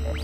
Hey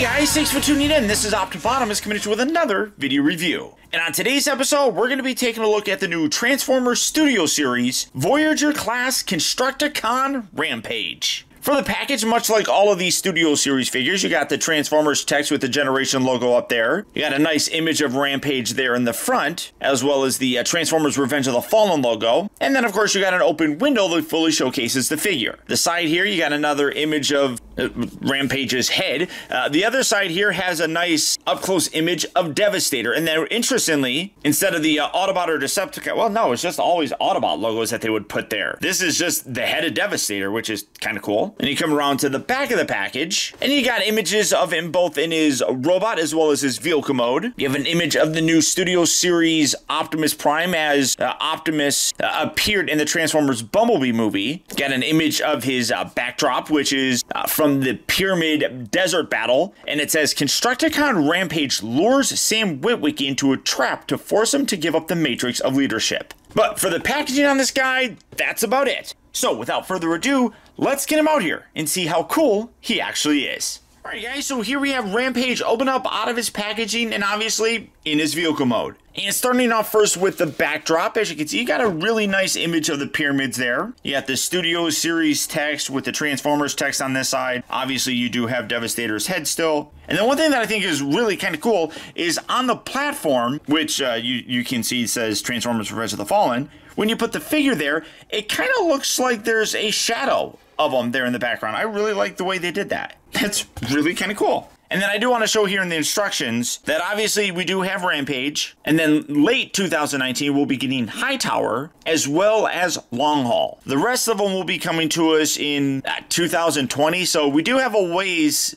guys, thanks for tuning in. This is optibotimus coming at you with another video review. And on today's episode, we're going to be taking a look at the new Transformers Studio Series Voyager class Constructicon Rampage. For the package, much like all of these Studio Series figures, you got the Transformers text with the Generation logo up there. You got a nice image of Rampage there in the front, as well as the Transformers Revenge of the Fallen logo. And then, of course, you got an open window that fully showcases the figure. The side here, you got another image of Rampage's head. The other side here has a nice up-close image of Devastator. And then, interestingly, instead of the Autobot or Decepticon, well, no, it's just always Autobot logos that they would put there. This is just the head of Devastator, which is kind of cool. And you come around to the back of the package, and you got images of him both in his robot as well as his vehicle mode. You have an image of the new Studio Series Optimus Prime as Optimus appeared in the Transformers Bumblebee movie. Got an image of his backdrop, which is from the Pyramid Desert Battle, and it says, Constructicon Rampage lures Sam Witwicky into a trap to force him to give up the matrix of leadership. But for the packaging on this guy, that's about it. So without further ado, let's get him out here and see how cool he actually is. Alright guys, so here we have Rampage open up out of his packaging and obviously in his vehicle mode. And starting off first with the backdrop, as you can see, you got a really nice image of the pyramids there. You got the Studio Series text with the Transformers text on this side. Obviously, you do have Devastator's head still. And then one thing that I think is really kind of cool is on the platform, which you can see says Transformers Revenge of the Fallen. When you put the figure there, it kind of looks like there's a shadow of them there in the background. I really like the way they did that. That's really kind of cool. And then I do want to show here in the instructions that obviously we do have Rampage, and then late 2019 we'll be getting Hightower as well as Long Haul. The rest of them will be coming to us in 2020, so we do have a ways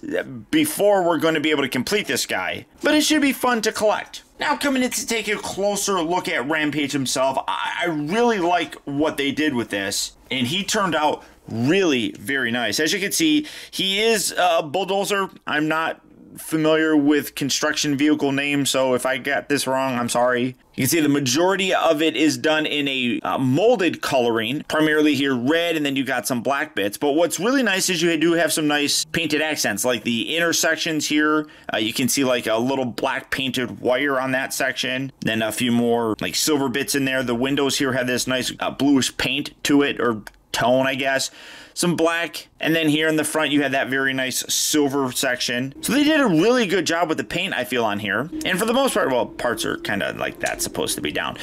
before we're going to be able to complete this guy, but it should be fun to collect. Now coming in to take a closer look at Rampage himself, I really like what they did with this, and he turned out really very nice. As you can see, he is a bulldozer. I'm not familiar with construction vehicle names, so if I got this wrong, I'm sorry. You can see the majority of it is done in a molded coloring, primarily here red, and then you got some black bits. But what's really nice is you do have some nice painted accents, like the intersections here. You can see like a little black painted wire on that section, then a few more like silver bits in there. The windows here have this nice bluish paint to it, or tone, I guess. Some black, and then here in the front you have that very nice silver section. So they did a really good job with the paint, I feel, on here. And for the most part, well, parts are kind of like that supposed to be down.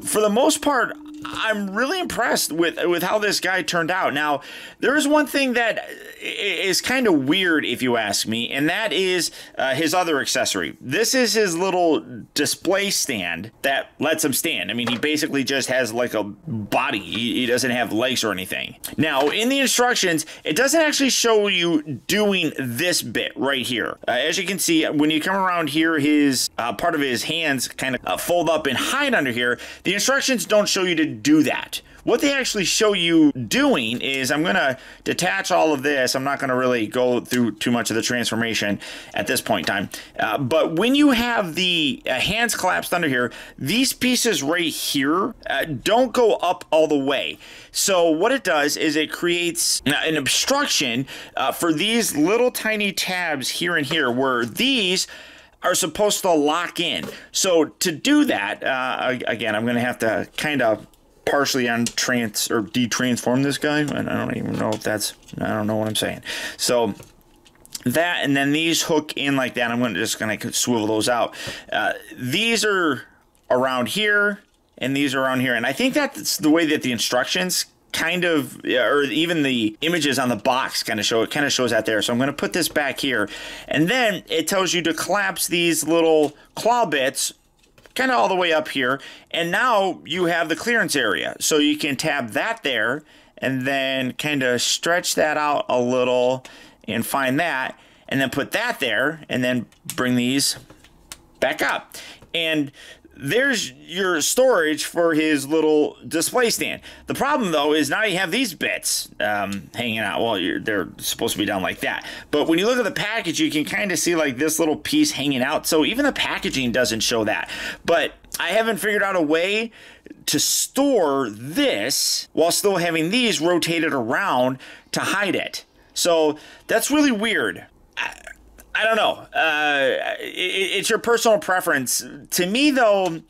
For the most part, I'm really impressed with how this guy turned out. Now, there is one thing that is kind of weird, if you ask me, and that is his other accessory. This is his little display stand that lets him stand. I mean, he basically just has like a body. He doesn't have legs or anything. Now, in the instructions, it doesn't actually show you doing this bit right here. As you can see, when you come around here, his part of his hands kind of fold up and hide under here. The instructions don't show you to do that. What they actually show you doing is, I'm going to detach all of this. I'm not going to really go through too much of the transformation at this point in time. But when you have the hands collapsed under here, these pieces right here don't go up all the way. So what it does is it creates an obstruction for these little tiny tabs here and here, where these are supposed to lock in. So to do that, again, I'm going to have to kind of partially detransform this guy. And I don't even know if that's, I don't know what I'm saying. So that, and then these hook in like that. I'm just going to swivel those out. These are around here, and these are around here. And I think that's the way that the instructions kind of, or even the images on the box kind of show, it kind of shows that there. So I'm going to put this back here, and then it tells you to collapse these little claw bits kind of all the way up here, and now you have the clearance area. So you can tab that there, and then kind of stretch that out a little and find that, and then put that there, and then bring these back up. And there's your storage for his little display stand. The problem, though, is now you have these bits hanging out. Well, they're supposed to be down like that. But when you look at the package, you can kind of see like this little piece hanging out. So even the packaging doesn't show that. But I haven't figured out a way to store this while still having these rotated around to hide it. So that's really weird. I don't know. It's your personal preference. To me, though,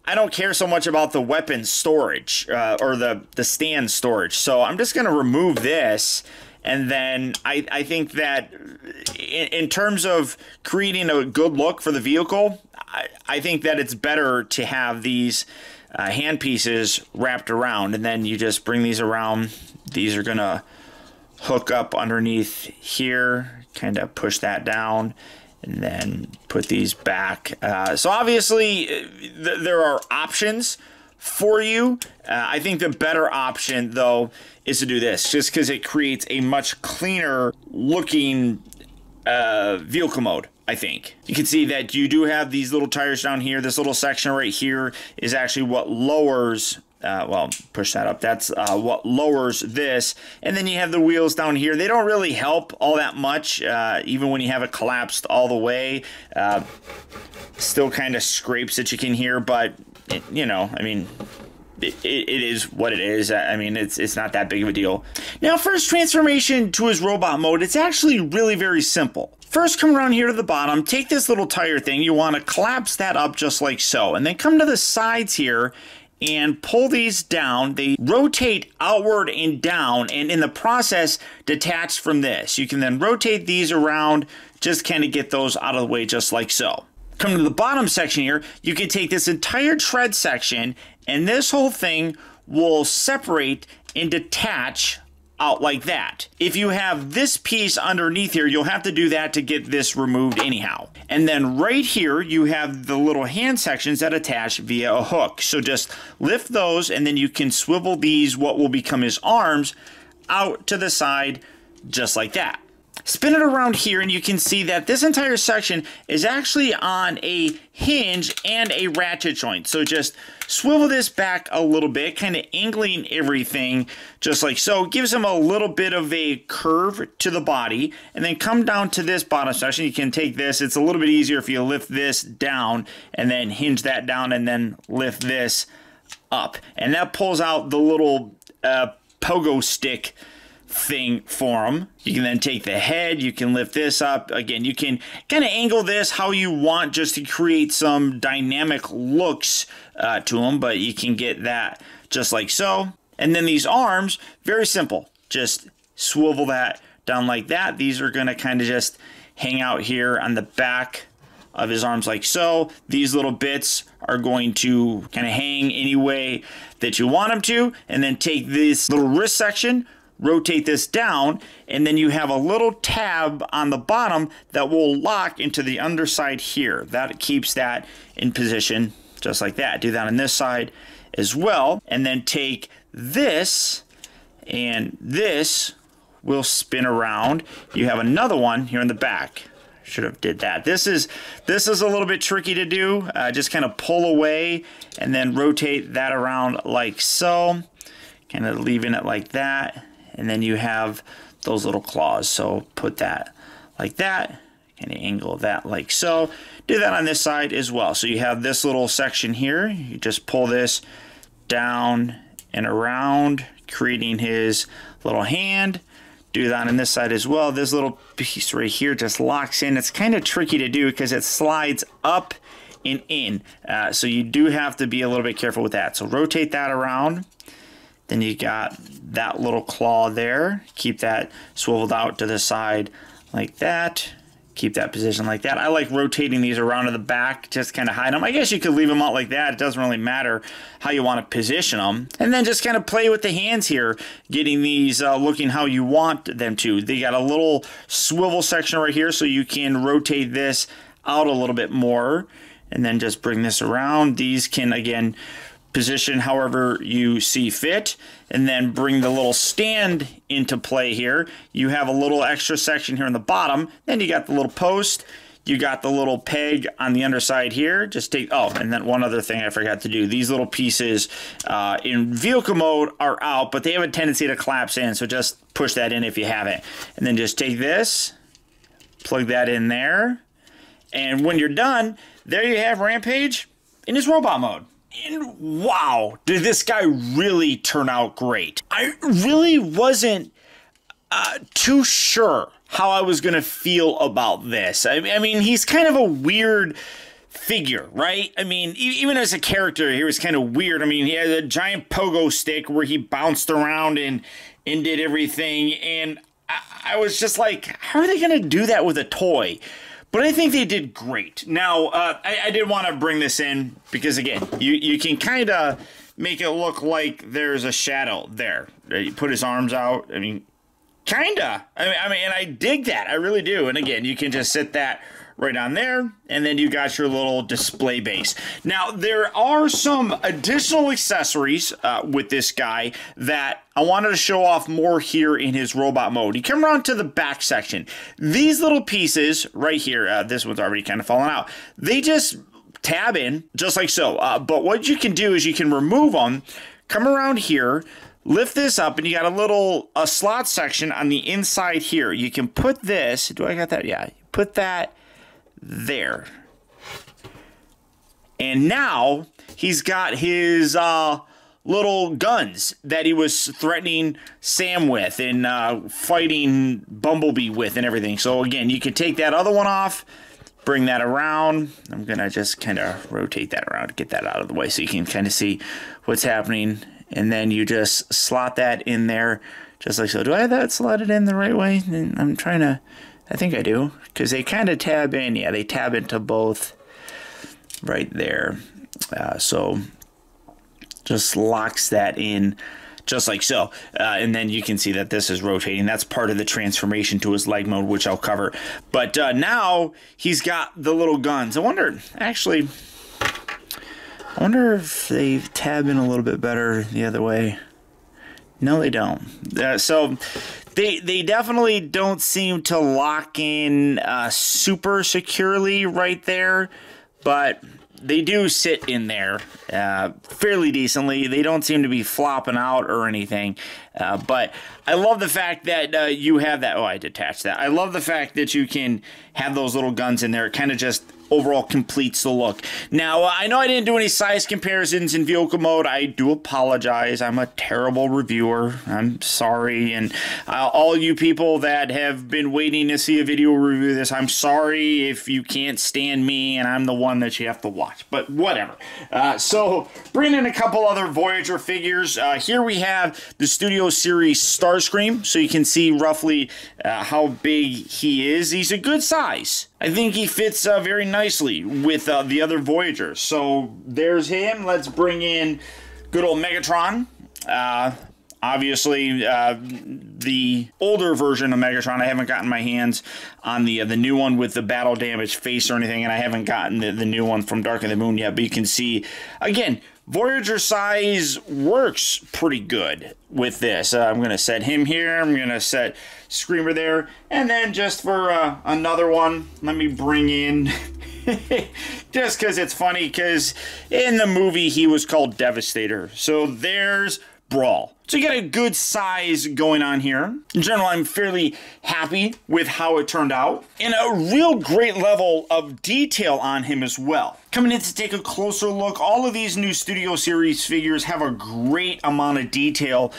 I don't care so much about the weapon storage or the stand storage. So I'm just going to remove this. And then I think that in terms of creating a good look for the vehicle, I think that it's better to have these hand pieces wrapped around. And then you just bring these around. These are going to hook up underneath here. Kind of push that down and then put these back. So obviously there are options for you. I think the better option, though, is to do this, just because it creates a much cleaner looking vehicle mode. I think you can see that you do have these little tires down here. This little section right here is actually what lowers well, push that up. That's what lowers this. And then you have the wheels down here. They don't really help all that much, even when you have it collapsed all the way. Still kind of scrapes that you can hear, but, you know, I mean, it is what it is. I mean, it's not that big of a deal. Now, for his transformation to his robot mode, it's actually really very simple. First, come around here to the bottom, take this little tire thing. You want to collapse that up just like so. And then come to the sides here and pull these down. They rotate outward and down, and in the process, detach from this. You can then rotate these around, just kind of get those out of the way just like so. Come to the bottom section here, you can take this entire tread section, and this whole thing will separate and detach out like that. If you have this piece underneath here, you'll have to do that to get this removed anyhow. And then right here, you have the little hand sections that attach via a hook. So just lift those, and then you can swivel these, what will become his arms, out to the side, just like that. Spin it around here, and you can see that this entire section is actually on a hinge and a ratchet joint. So just swivel this back a little bit, kind of angling everything just like so. Gives him a little bit of a curve to the body, and then come down to this bottom section. You can take this. It's a little bit easier if you lift this down and then hinge that down and then lift this up. And that pulls out the little pogo stick thing for him. You can then take the head, you can lift this up. Again, you can kind of angle this how you want just to create some dynamic looks to him, but you can get that just like so. And then these arms, very simple. Just swivel that down like that. These are going to kind of just hang out here on the back of his arms like so. These little bits are going to kind of hang any way that you want them to. And then take this little wrist section, rotate this down, and then you have a little tab on the bottom that will lock into the underside here. That keeps that in position just like that. Do that on this side as well. And then take this, and this will spin around. You have another one here in the back. Should have did that. This is a little bit tricky to do. Just kind of pull away and then rotate that around like so. Kind of leaving it like that. And then you have those little claws. So put that like that. Kind of angle that like so. Do that on this side as well. So you have this little section here. You just pull this down and around, creating his little hand. Do that on this side as well. This little piece right here just locks in. It's kind of tricky to do because it slides up and in. So you do have to be a little bit careful with that. So rotate that around. Then you got that little claw there. Keep that swiveled out to the side like that. Keep that position like that. I like rotating these around to the back, just kind of hide them. I guess you could leave them out like that. It doesn't really matter how you want to position them. And then just kind of play with the hands here, getting these looking how you want them to. They got a little swivel section right here, so you can rotate this out a little bit more. And then just bring this around. These can, again, position however you see fit, and then bring the little stand into play here. You have a little extra section here in the bottom. Then you got the little post. You got the little peg on the underside here. Just take, oh, and then one other thing I forgot to do. These little pieces in vehicle mode are out, but they have a tendency to collapse in, so just push that in if you haven't. And then just take this, plug that in there, and when you're done, there you have Rampage in his robot mode. And wow, did this guy really turn out great. I really wasn't too sure how I was going to feel about this. I mean, he's kind of a weird figure, right? I mean, even as a character, he was kind of weird. I mean, he had a giant pogo stick where he bounced around and did everything. And I was just like, how are they going to do that with a toy? But I think they did great. Now, I did want to bring this in because, again, you can kind of make it look like there's a shadow there. You put his arms out. I mean, kind of. I mean, and I dig that. I really do. And, again, you can just sit that right on there, and then you got your little display base. Now, there are some additional accessories with this guy that I wanted to show off more here in his robot mode. You come around to the back section. These little pieces right here, this one's already kind of fallen out, they just tab in just like so. But what you can do is you can remove them, come around here, lift this up, and you got a slot section on the inside here. You can put this, do I got that? Yeah, put that there. And now he's got his little guns that he was threatening Sam with and fighting Bumblebee with and everything. So again, you can take that other one off, bring that around. I'm gonna just kind of rotate that around to get that out of the way so you can kind of see what's happening. And then you just slot that in there just like so. Do I have that slotted in the right way? I'm trying to, I think I do, because they kind of tab in. Yeah, they tab into both right there. So just locks that in just like so. And then you can see that this is rotating. That's part of the transformation to his leg mode, which I'll cover. But now he's got the little guns. I wonder, actually, I wonder if they tab in a little bit better the other way. No, they don't. So they definitely don't seem to lock in super securely right there, but they do sit in there fairly decently. They don't seem to be flopping out or anything, but I love the fact that you have that. Oh, I detached that. I love the fact that you can have those little guns in there. It kind of just overall completes the look. Now, I know I didn't do any size comparisons in vehicle mode. I do apologize. I'm a terrible reviewer. I'm sorry. And all you people that have been waiting to see a video review of this, I'm sorry if you can't stand me and I'm the one that you have to watch. But whatever. So, bringing in a couple other Voyager figures. Here we have the Studio Series Starscream. So you can see roughly how big he is. He's a good size. I think he fits very nicely with the other Voyagers. So there's him. Let's bring in good old Megatron. Obviously, the older version of Megatron. I haven't gotten my hands on the new one with the battle damaged face or anything, and I haven't gotten the new one from Dark of the Moon yet. But you can see, again, Voyager size works pretty good with this. I'm going to set him here. I'm going to set Screamer there. And then just for another one, let me bring in, just because it's funny, because in the movie he was called Devastator. So there's Brawl. So you got a good size going on here. In general, I'm fairly happy with how it turned out. And a real great level of detail on him as well. Coming in to take a closer look, all of these new Studio Series figures have a great amount of detail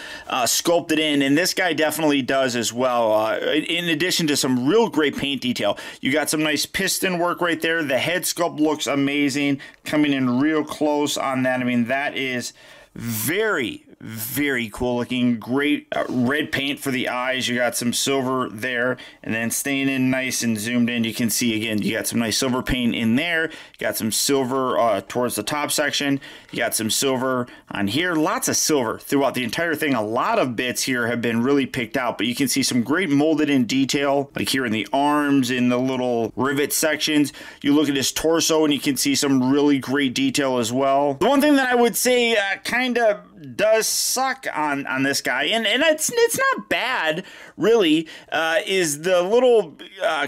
sculpted in, and this guy definitely does as well. In addition to some real great paint detail. You got some nice piston work right there. The head sculpt looks amazing. Coming in real close on that. I mean, that is very, very cool looking. Great red paint for the eyes. You got some silver there, and then staying in nice and zoomed in, you can see again you got some nice silver paint in there. You got some silver towards the top section. You got some silver on here. Lots of silver throughout the entire thing. A lot of bits here have been really picked out, but you can see some great molded in detail, like here in the arms, in the little rivet sections. You look at his torso and you can see some really great detail as well. The one thing that I would say kind of does suck on this guy, and it's not bad, really. Is the little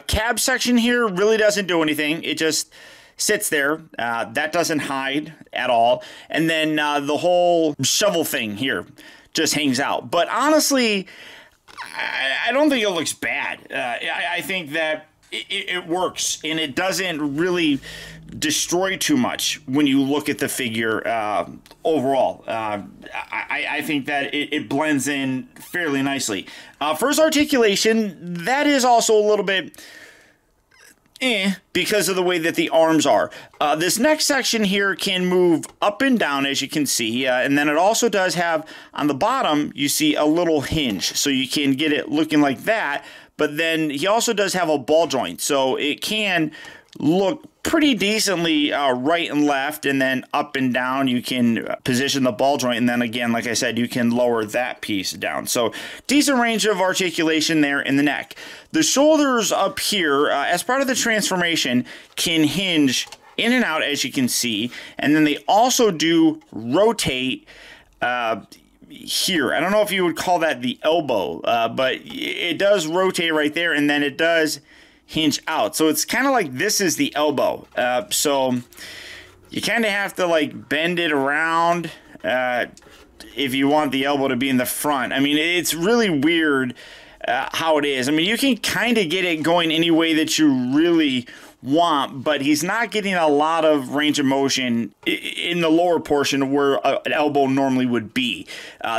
cab section here really doesn't do anything. It just sits there. That doesn't hide at all. And then the whole shovel thing here just hangs out. But honestly, I don't think it looks bad. I think that it works, and it doesn't really destroy too much when you look at the figure overall. I think that it blends in fairly nicely. For his articulation, that is also a little bit because of the way that the arms are. This next section here can move up and down, as you can see, and then it also does have, on the bottom, you see a little hinge, so you can get it looking like that, but then he also does have a ball joint, so it can look pretty decently right and left, and then up and down you can position the ball joint, and then again, like I said, you can lower that piece down. So decent range of articulation there in the neck. The shoulders up here, as part of the transformation, can hinge in and out, as you can see, and then they also do rotate here. I don't know if you would call that the elbow, but it does rotate right there, and then it does hinge out. So it's kind of like this is the elbow. So you kind of have to like bend it around if you want the elbow to be in the front. I mean, it's really weird how it is. I mean, you can kind of get it going any way that you really want, but he's not getting a lot of range of motion in the lower portion where an elbow normally would be.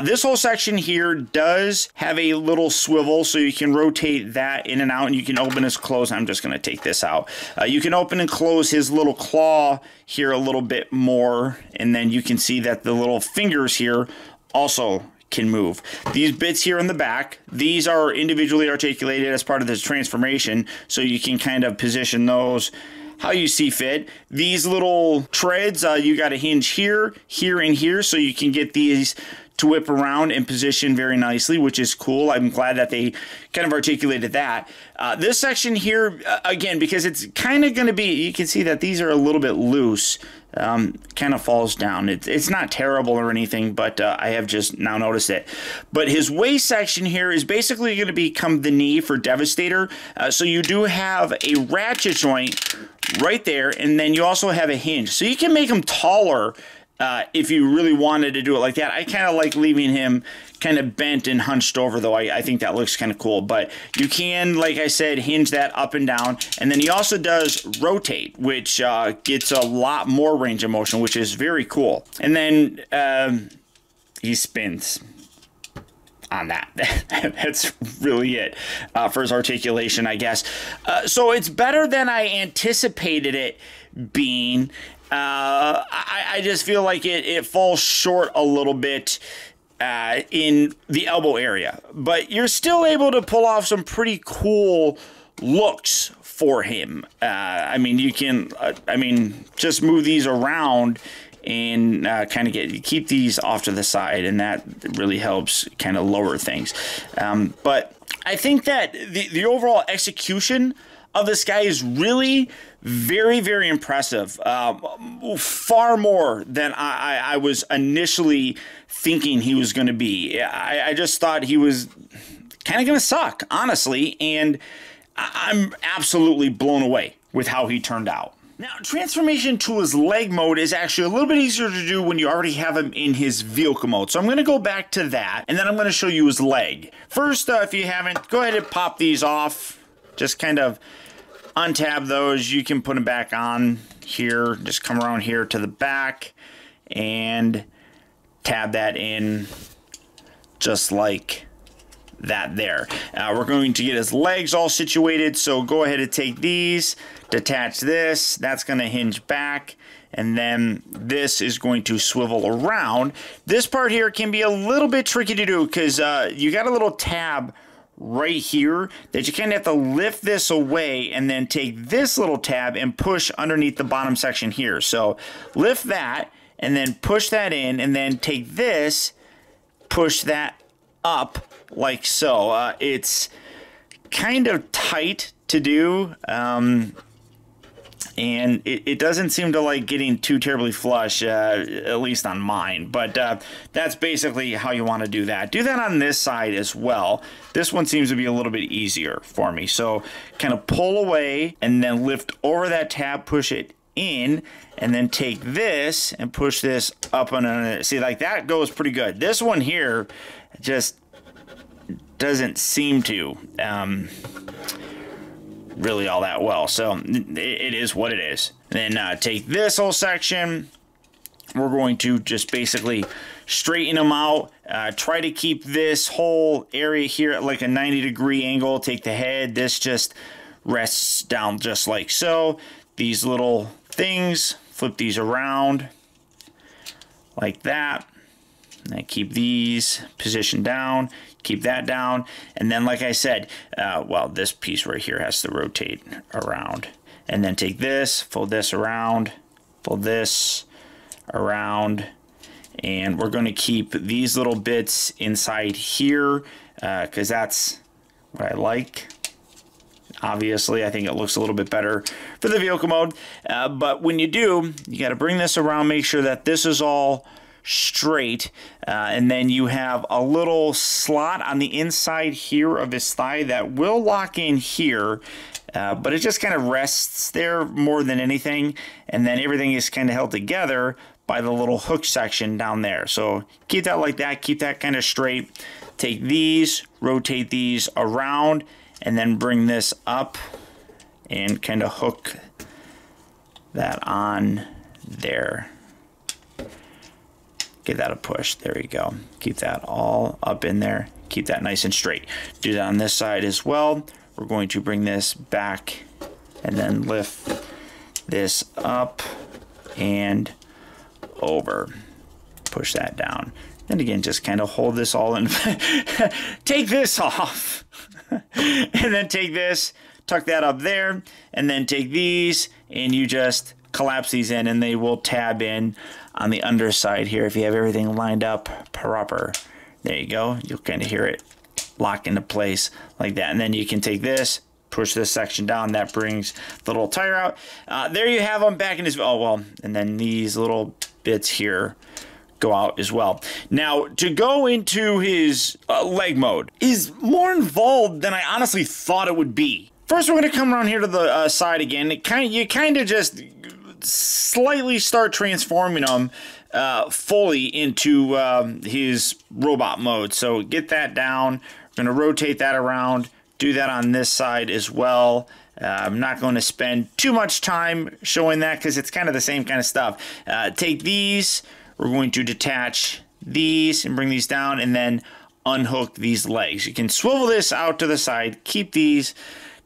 This whole section here does have a little swivel, so you can rotate that in and out, and you can open and close. I'm just going to take this out. You can open and close his little claw here a little bit more, and then you can see that the little fingers here also can move. These bits here in the back, these are individually articulated as part of this transformation, so you can kind of position those how you see fit. These little treads, you got a hinge here, here, and here, so you can get these to whip around and position very nicely, which is cool. I'm glad that they kind of articulated that. This section here, again, because it's kind of going to be, you can see that these are a little bit loose, kind of falls down. It's not terrible or anything, but I have just now noticed it. But his waist section here is basically going to become the knee for Devastator. So you do have a ratchet joint right there, and then you also have a hinge. So you can make him taller if you really wanted to do it like that. I kind of like leaving him kind of bent and hunched over, though. I think that looks kind of cool. But you can, like I said, hinge that up and down. And then he also does rotate, which gets a lot more range of motion, which is very cool. And then he spins on that. That's really it for his articulation, I guess. So it's better than I anticipated it being. I just feel like it falls short a little bit in the elbow area, but you're still able to pull off some pretty cool looks for him. I mean, you can, just move these around and kind of keep these off to the side, and that really helps kind of lower things. But I think that the overall execution of this guy is really very, very impressive. Far more than I was initially thinking he was going to be. I just thought he was kind of going to suck, honestly, and I'm absolutely blown away with how he turned out. Now, transformation to his leg mode is actually a little bit easier to do when you already have him in his vehicle mode. So I'm going to go back to that, and then I'm going to show you his leg. First, if you haven't, go ahead and pop these off. Just kind of untab those. You can put them back on here. Just come around here to the back and tab that in just like that there. We're going to get his legs all situated, so go ahead and take these, detach this, that's going to hinge back, and then this is going to swivel around. This part here can be a little bit tricky to do because you got a little tab right here that you kind of have to lift this away and then take this little tab and push underneath the bottom section here. So lift that and then push that in, and then take this, push that up like so. It's kind of tight to do. And it doesn't seem to like getting too terribly flush, at least on mine. But that's basically how you want to do that. Do that on this side as well. This one seems to be a little bit easier for me. So kind of pull away and then lift over that tab, push it in, and then take this and push this up on it. See, like that goes pretty good. This one here just doesn't seem to. Really all that well, so it is what it is. And then take this whole section. We're going to just basically straighten them out. Try to keep this whole area here at like a 90-degree angle. Take the head. This just rests down just like so. These little things, flip these around like that. And I keep these positioned down, keep that down, and then like I said, well, this piece right here has to rotate around. And then take this, fold this around, fold this around, and we're going to keep these little bits inside here because that's what I like. Obviously, I think it looks a little bit better for the vehicle mode, but when you do, you got to bring this around, make sure that this is all straight, and then you have a little slot on the inside here of his thigh that will lock in here, but it just kind of rests there more than anything, and then everything is kind of held together by the little hook section down there. So keep that like that, keep that kind of straight. Take these, rotate these around, and then bring this up and kind of hook that on there. Give that a push. There you go. Keep that all up in there. Keep that nice and straight. Do that on this side as well. We're going to bring this back and then lift this up and over. Push that down. And again, just kind of hold this all in. Take this off. And then take this, tuck that up there, and then take these, and you just collapse these in, and they will tab in on the underside here if you have everything lined up proper. There you go. You'll kind of hear it lock into place like that. And then you can take this, push this section down. That brings the little tire out. There you have them back in his... Oh, well, and then these little bits here go out as well. Now, to go into his leg mode is more involved than I honestly thought it would be. First, we're going to come around here to the side again. You kind of just slightly start transforming him fully into his robot mode. So get that down. We're going to rotate that around. Do that on this side as well. I'm not going to spend too much time showing that because it's kind of the same kind of stuff. Take these. We're going to detach these and bring these down and then unhook these legs. You can swivel this out to the side. Keep these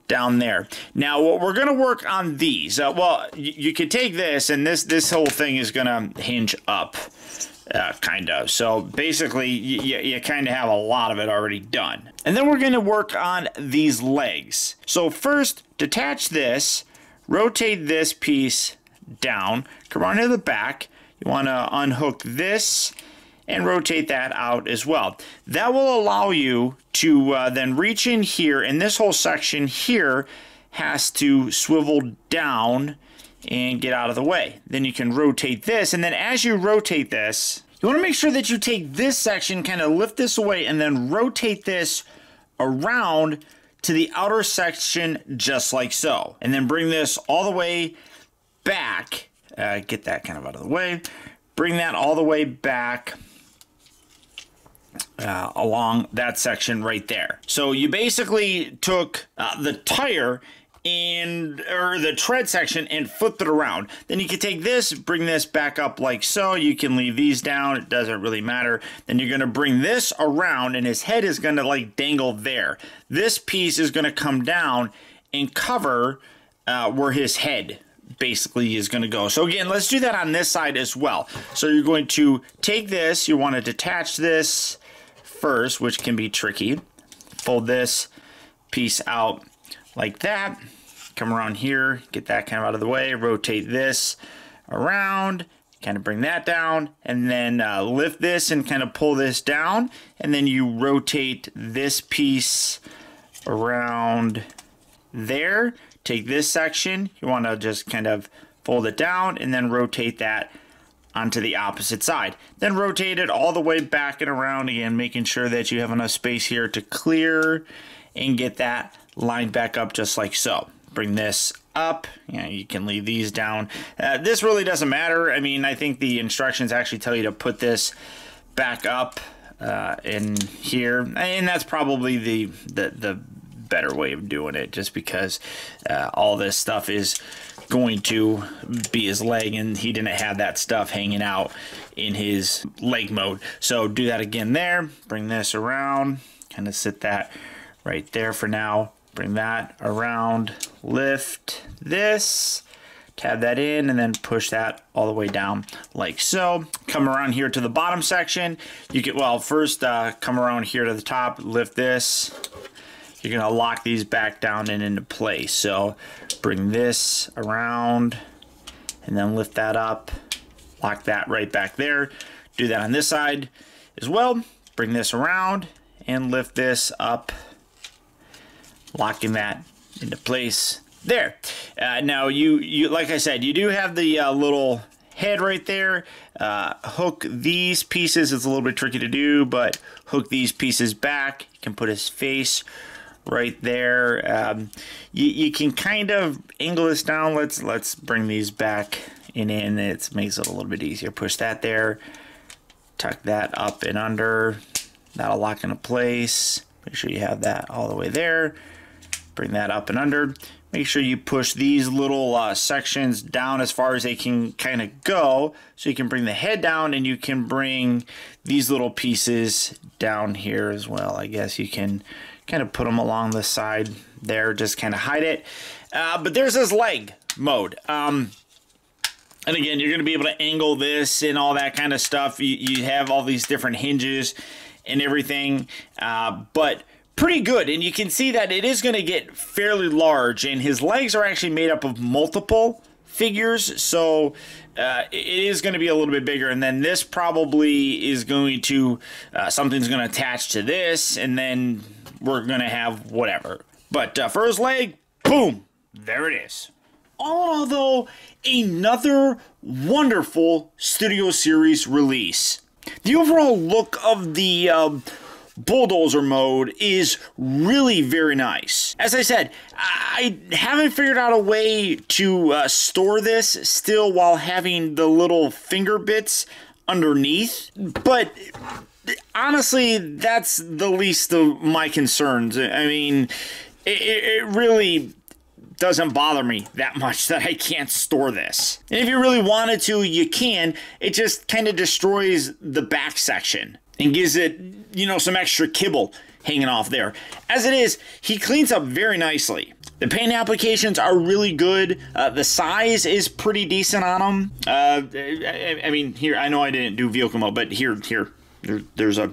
down there. Now, what we're going to work on these. Well, you could take this, and this whole thing is going to hinge up, kind of. So basically, you kind of have a lot of it already done. And then we're going to work on these legs. So first, detach this, rotate this piece down, come around to the back. You want to unhook this and rotate that out as well. That will allow you to then reach in here, and this whole section here has to swivel down and get out of the way. Then you can rotate this, and then as you rotate this, you want to make sure that you take this section, kind of lift this away, and then rotate this around to the outer section just like so. And then bring this all the way back. Get that kind of out of the way. Bring that all the way back along that section right there. So you basically took the tire or the tread section and flipped it around. Then you can take this, bring this back up like so. You can leave these down. It doesn't really matter. Then you're going to bring this around, and his head is going to like dangle there. This piece is going to come down and cover where his head basically is going to go. So again, let's do that on this side as well. So you're going to take this, you want to detach this first, which can be tricky. Fold this piece out like that. Come around here, get that kind of out of the way, rotate this around, kind of bring that down, and then lift this and kind of pull this down, and then you rotate this piece around there. take this section, you want to just kind of fold it down and then rotate that onto the opposite side. Then rotate it all the way back and around again, making sure that you have enough space here to clear and get that lined back up just like so. Bring this up. You can leave these down. This really doesn't matter. I mean, I think the instructions actually tell you to put this back up in here, and that's probably the better way of doing it, just because all this stuff is going to be his leg, and he didn't have that stuff hanging out in his leg mode. So do that again there. Bring this around, kind of sit that right there for now. Bring that around, lift this, tab that in, and then push that all the way down like so. Come around here to the bottom section. You can, well, first come around here to the top, lift this. You're gonna lock these back down and into place. So bring this around and then lift that up, lock that right back there. Do that on this side as well. Bring this around and lift this up, locking that into place there. Now you like I said, you do have the little head right there. Hook these pieces. It's a little bit tricky to do, but hook these pieces back. You can put his face right there. You can kind of angle this down. Let's bring these back and in. It makes it a little bit easier. Push that there. Tuck that up and under. That'll lock into place. Make sure you have that all the way there. Bring that up and under. Make sure you push these little sections down as far as they can kind of go, so you can bring the head down, and you can bring these little pieces down here as well. I guess you can kind of put them along the side there, just kind of hide it. But there's this leg mode. And again, you're going to be able to angle this and all that kind of stuff. You have all these different hinges and everything, but pretty good. And you can see that it is going to get fairly large, and his legs are actually made up of multiple figures, so it is going to be a little bit bigger. And then this probably is going to something's going to attach to this, and then we're going to have whatever. But for his leg, boom, there it is. All in all, though, another wonderful Studio Series release. The overall look of the bulldozer mode is really very nice. As I said, I haven't figured out a way to store this still while having the little finger bits underneath, but honestly, that's the least of my concerns. I mean, it really doesn't bother me that much that I can't store this. And if you really wanted to, you can. It just kind of destroys the back section and gives it, you know, some extra kibble hanging off there. As it is, he cleans up very nicely. The paint applications are really good. The size is pretty decent on them. I mean, here, I know I didn't do vehicle mode, but there's a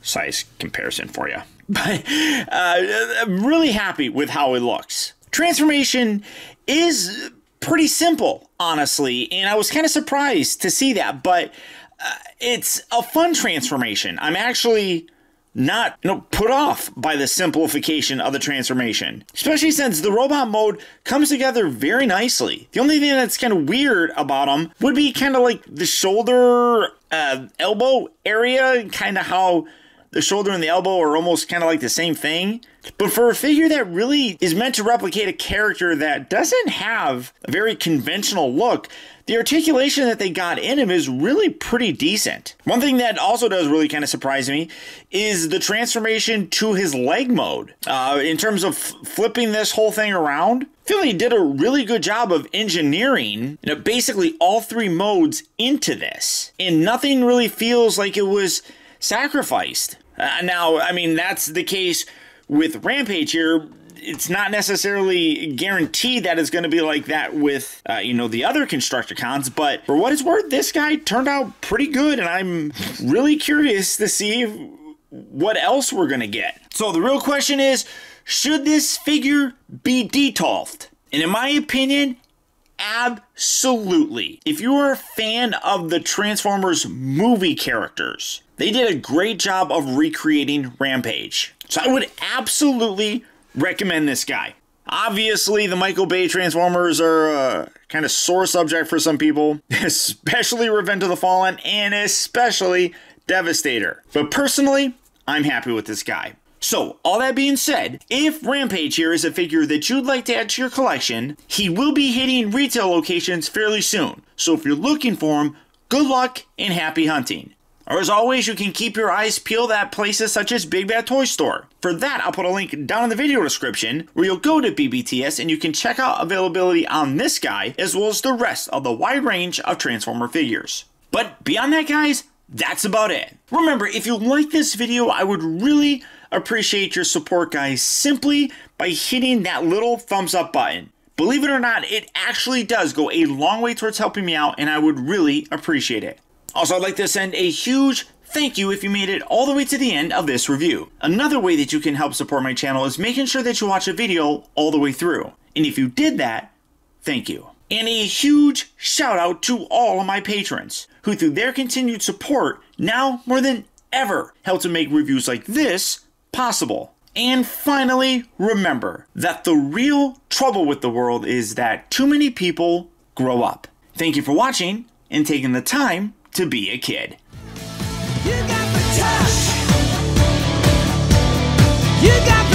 size comparison for you. But I'm really happy with how it looks. Transformation is pretty simple, honestly, and I was kind of surprised to see that, but it's a fun transformation. I'm actually not, put off by the simplification of the transformation, especially since the robot mode comes together very nicely. The only thing that's kind of weird about them would be kind of like the shoulder, elbow area, kind of how the shoulder and the elbow are almost kind of like the same thing. But for a figure that really is meant to replicate a character that doesn't have a very conventional look, the articulation that they got in him is really pretty decent. One thing that also does really kind of surprise me is the transformation to his leg mode. In terms of flipping this whole thing around, I feel like he did a really good job of engineering basically all three modes into this. And nothing really feels like it was sacrificed. Now, I mean, that's the case with Rampage here. It's not necessarily guaranteed that it's going to be like that with, the other Constructicons, but for what it's worth, this guy turned out pretty good, and I'm really curious to see what else we're going to get. So the real question is, should this figure be detolfed? And in my opinion, absolutely. If you are a fan of the Transformers movie characters, they did a great job of recreating Rampage. So I would absolutely recommend this guy. Obviously, the Michael Bay Transformers are a kind of sore subject for some people, especially Revenge of the Fallen and especially Devastator. But personally, I'm happy with this guy. So, all that being said, if Rampage here is a figure that you'd like to add to your collection, he will be hitting retail locations fairly soon. So if you're looking for him, good luck and happy hunting. Or as always, you can keep your eyes peeled at places such as Big Bad Toy Store. For that, I'll put a link down in the video description where you'll go to BBTS and you can check out availability on this guy as well as the rest of the wide range of Transformer figures. But beyond that, guys, that's about it. Remember, if you like this video, I would really appreciate your support, guys, simply by hitting that little thumbs up button. Believe it or not, it actually does go a long way towards helping me out, and I would really appreciate it. Also, I'd like to send a huge thank you if you made it all the way to the end of this review. Another way that you can help support my channel is making sure that you watch a video all the way through. And if you did that, thank you. And a huge shout out to all of my patrons, who through their continued support, now more than ever, help to make reviews like this possible. And finally, remember that the real trouble with the world is that too many people grow up. Thank you for watching and taking the time to be a kid. You got the touch. You got